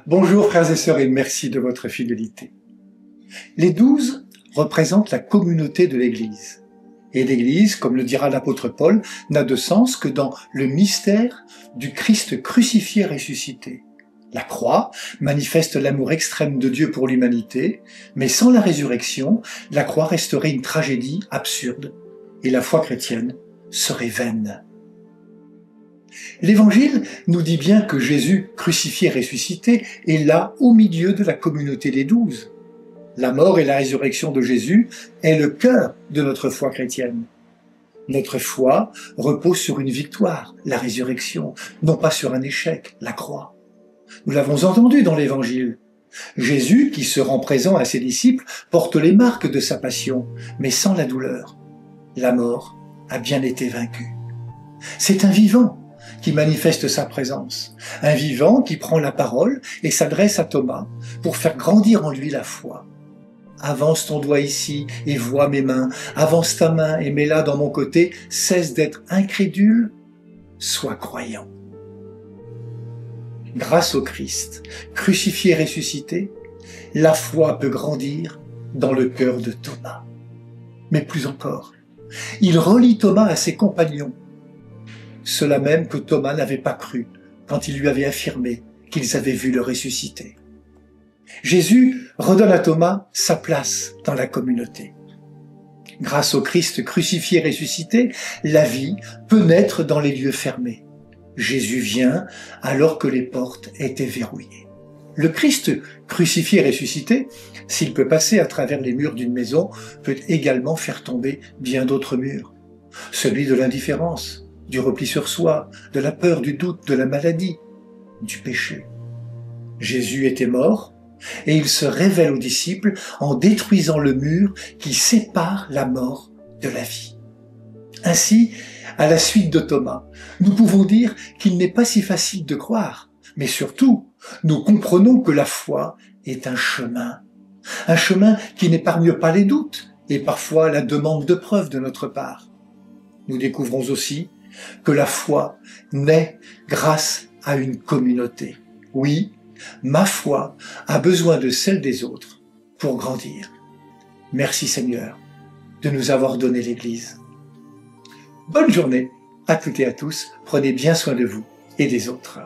Bonjour frères et sœurs et merci de votre fidélité. Les 12 représentent la communauté de l'Église. Et l'Église, comme le dira l'apôtre Paul, n'a de sens que dans le mystère du Christ crucifié ressuscité. La croix manifeste l'amour extrême de Dieu pour l'humanité, mais sans la résurrection, la croix resterait une tragédie absurde et la foi chrétienne serait vaine. L'Évangile nous dit bien que Jésus, crucifié et ressuscité, est là au milieu de la communauté des 12. La mort et la résurrection de Jésus est le cœur de notre foi chrétienne. Notre foi repose sur une victoire, la résurrection, non pas sur un échec, la croix. Nous l'avons entendu dans l'Évangile. Jésus, qui se rend présent à ses disciples, porte les marques de sa passion, mais sans la douleur. La mort a bien été vaincue. C'est un vivant qui manifeste sa présence, un vivant qui prend la parole et s'adresse à Thomas pour faire grandir en lui la foi. Avance ton doigt ici et vois mes mains, avance ta main et mets-la dans mon côté, cesse d'être incrédule, sois croyant. Grâce au Christ, crucifié et ressuscité, la foi peut grandir dans le cœur de Thomas. Mais plus encore, il relie Thomas à ses compagnons, ceux-là même que Thomas n'avait pas cru quand il lui avait affirmé qu'ils avaient vu le ressuscité. Jésus redonne à Thomas sa place dans la communauté. Grâce au Christ crucifié et ressuscité, la vie peut naître dans les lieux fermés. Jésus vient alors que les portes étaient verrouillées. Le Christ crucifié et ressuscité, s'il peut passer à travers les murs d'une maison, peut également faire tomber bien d'autres murs. Celui de l'indifférence, du repli sur soi, de la peur, du doute, de la maladie, du péché. Jésus était mort et il se révèle aux disciples en détruisant le mur qui sépare la mort de la vie. Ainsi, à la suite de Thomas, nous pouvons dire qu'il n'est pas si facile de croire, mais surtout, nous comprenons que la foi est un chemin qui n'épargne pas les doutes et parfois la demande de preuves de notre part. Nous découvrons aussi que la foi naît grâce à une communauté. Oui, ma foi a besoin de celle des autres pour grandir. Merci Seigneur de nous avoir donné l'Église. Bonne journée à toutes et à tous, prenez bien soin de vous et des autres.